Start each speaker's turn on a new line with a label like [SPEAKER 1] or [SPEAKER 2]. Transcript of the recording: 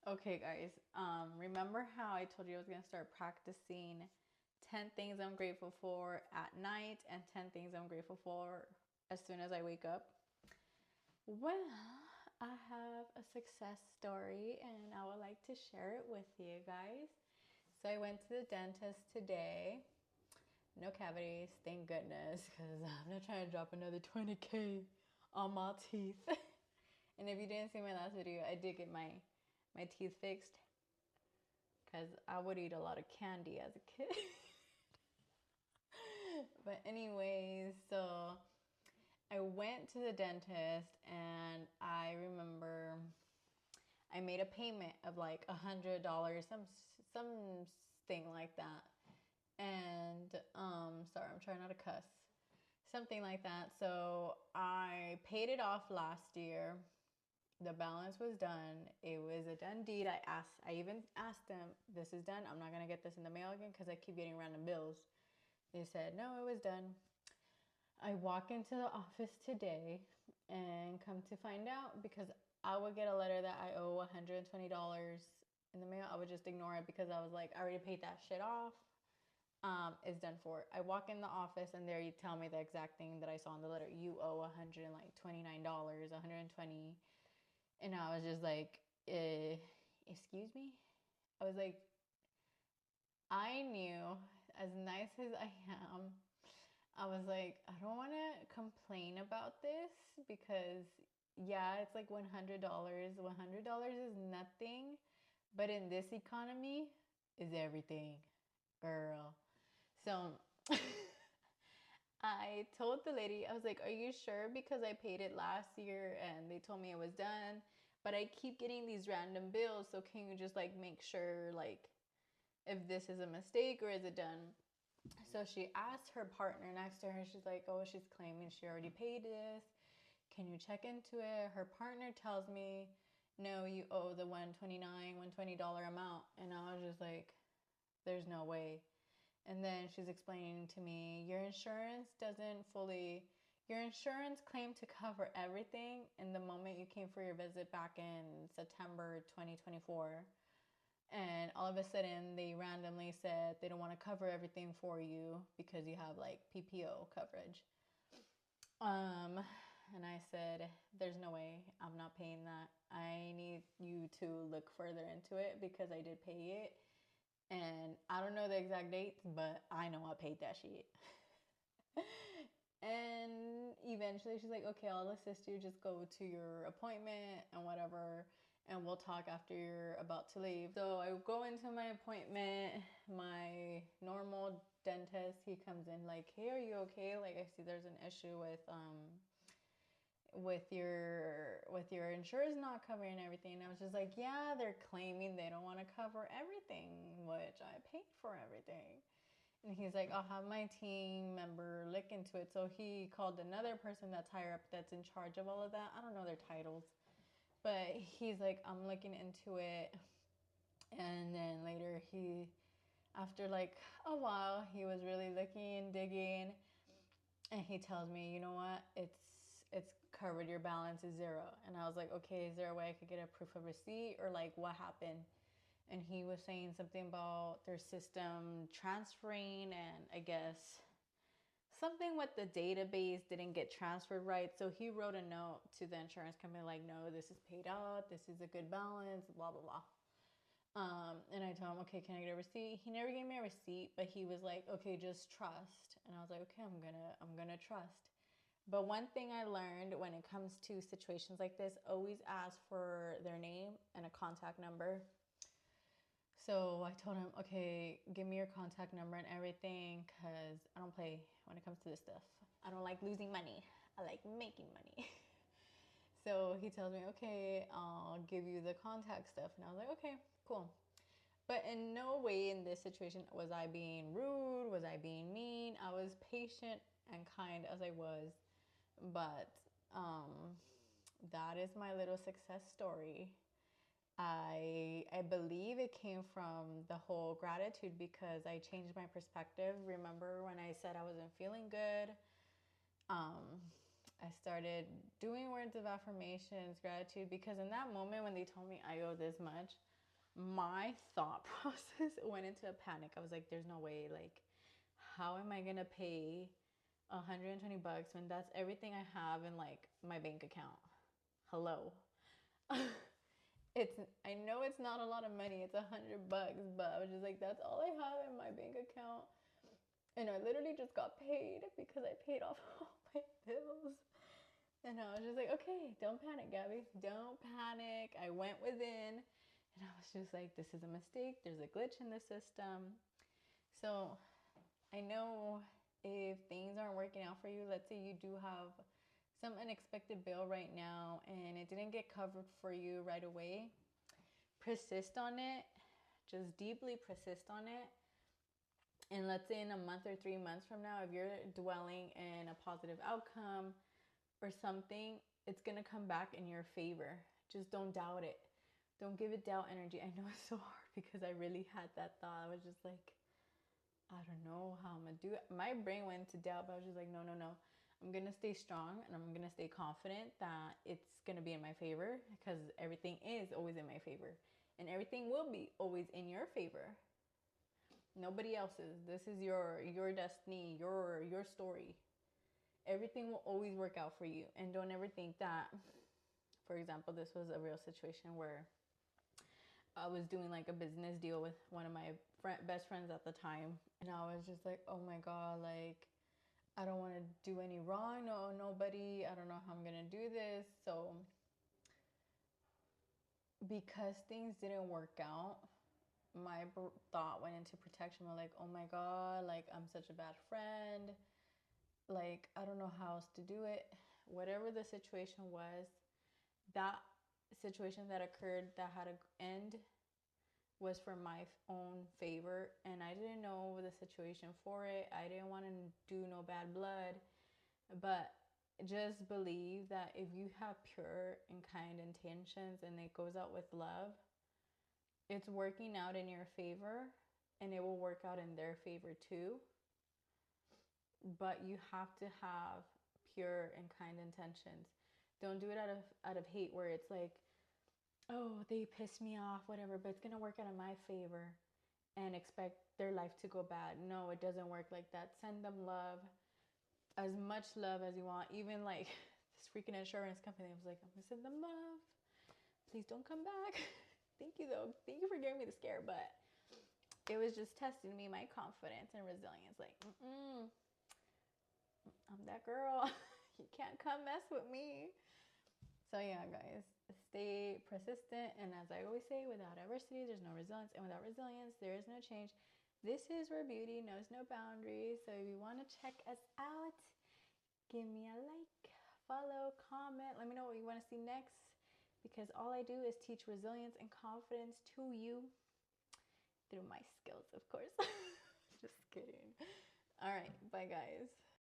[SPEAKER 1] Okay, guys. Remember how I told you I was gonna start practicing 10 things I'm grateful for at night and 10 things I'm grateful for as soon as I wake up? Well, I have a success story and I would like to share it with you guys. So I went to the dentist today. No cavities, thank goodness, because I'm not trying to drop another 20K on my teeth. And if you didn't see my last video, I did get my teeth fixed because I would eat a lot of candy as a kid. But anyways, so I went to the dentist and I remember I made a payment of like $100, something like that. And sorry, I'm trying not to cuss. Something like that. So I paid it off last year. The balance was done. It was a done deed. I even asked them, this is done. I'm not going to get this in the mail again because I keep getting random bills. They said, no, it was done. I walk into the office today and come to find out, because I would get a letter that I owe $120 in the mail. I would just ignore it because I was like, I already paid that shit off. It's done for. I walk in the office and there you tell me the exact thing that I saw in the letter. You owe $129, $120. And I was just like, excuse me? I was like, I knew, as nice as I am, I was like, I don't want to complain about this because, yeah, it's like $100. $100 is nothing, but in this economy is everything, girl. So I told the lady, I was like, are you sure? Because I paid it last year and they told me it was done, but I keep getting these random bills. So can you just like make sure like if this is a mistake or is it done? So she asked her partner next to her. She's like, oh, she's claiming she already paid this. Can you check into it? Her partner tells me, no, you owe the $120 amount. And I was just like, there's no way. And then she's explaining to me, your insurance claimed to cover everything in the moment you came for your visit back in September 2024. And all of a sudden, they randomly said they don't want to cover everything for you because you have like PPO coverage. And I said, there's no way, I'm not paying that. I need you to look further into it because I did pay it. And I don't know the exact dates, but I know I paid that shit. And eventually she's like, okay, I'll assist you. Just go to your appointment and whatever. And we'll talk after you're about to leave. So I go into my appointment. My normal dentist, he comes in like, hey, are you okay? Like, I see there's an issue with your insurance not covering everything. And I was just like, yeah, they're claiming they don't want to cover everything, which I paid for everything. And he's like, I'll have my team member look into it. So he called another person that's higher up that's in charge of all of that. I don't know their titles, but he's like, I'm looking into it. And then later after like a while, he was really looking, digging, and he tells me, you know what, it's covered, your balance is zero. And I was like, okay, is there a way I could get a proof of receipt, or like what happened? And he was saying something about their system transferring, and I guess something with the database didn't get transferred right. So he wrote a note to the insurance company like, no, this is paid out, this is a good balance, blah blah blah. And I told him, okay, can I get a receipt? He never gave me a receipt, but he was like, okay, just trust. And I was like, okay, I'm gonna trust. But one thing I learned when it comes to situations like this, always ask for their name and a contact number. So I told him, okay, give me your contact number and everything, because I don't play when it comes to this stuff. I don't like losing money. I like making money. So he tells me, okay, I'll give you the contact stuff. And I was like, okay, cool. But in no way in this situation was I being rude, was I being mean. I was patient and kind as I was. But that is my little success story. I believe it came from the whole gratitude, because I changed my perspective. Remember when I said I wasn't feeling good? I started doing words of affirmations, gratitude, because in that moment when they told me I owe this much, my thought process went into a panic. I was like, there's no way. Like, how am I gonna pay $120 when that's everything I have in like my bank account? Hello. I know it's not a lot of money. It's $100, but I was just like, that's all I have in my bank account. And I literally just got paid because I paid off all my bills. And I was just like, okay, don't panic, Gabby. Don't panic. I went within and I was just like, this is a mistake. There's a glitch in the system. So I know if things aren't working out for you, let's say you do have some unexpected bill right now and it didn't get covered for you right away, persist on it. Just deeply persist on it. And let's say in a month or 3 months from now, if you're dwelling in a positive outcome or something, it's going to come back in your favor. Just don't doubt it. Don't give it doubt energy. I know it's so hard because I really had that thought. I was just like, I don't know how I'm going to do it. My brain went to doubt, but I was just like, no. I'm going to stay strong and I'm going to stay confident that it's going to be in my favor because everything is always in my favor. And everything will be always in your favor. Nobody else's. This is your destiny, your story. Everything will always work out for you. And don't ever think that, for example, this was a real situation where I was doing like a business deal with one of my best friends at the time. And I was just like, oh my God, like, I don't want to do any wrong. No, nobody. I don't know how I'm going to do this. So because things didn't work out, my thought went into protection. I'm like, oh my God, like, I'm such a bad friend. Like, I don't know how else to do it. Whatever the situation was, that situation that occurred that had to end was for my own favor. And I didn't know the situation for it. I didn't want to do no bad blood. But just believe that if you have pure and kind intentions and it goes out with love, it's working out in your favor and it will work out in their favor too. But you have to have pure and kind intentions. Don't do it out of hate where it's like, oh, they pissed me off, whatever, but it's going to work out in my favor and expect their life to go bad. No, it doesn't work like that. Send them love, as much love as you want. Even like this freaking insurance company, I was like, I'm going to send them love. Please don't come back. Thank you, though. Thank you for giving me the scare, but it was just testing me, my confidence and resilience. Like, I'm that girl. You can't come mess with me. So yeah, guys, stay persistent. And as I always say, without adversity, there's no resilience. And without resilience, there is no change. This is where beauty knows no boundaries. So if you want to check us out, give me a like, follow, comment. Let me know what you want to see next. Because all I do is teach resilience and confidence to you through my skills, of course. Just kidding. All right, bye guys.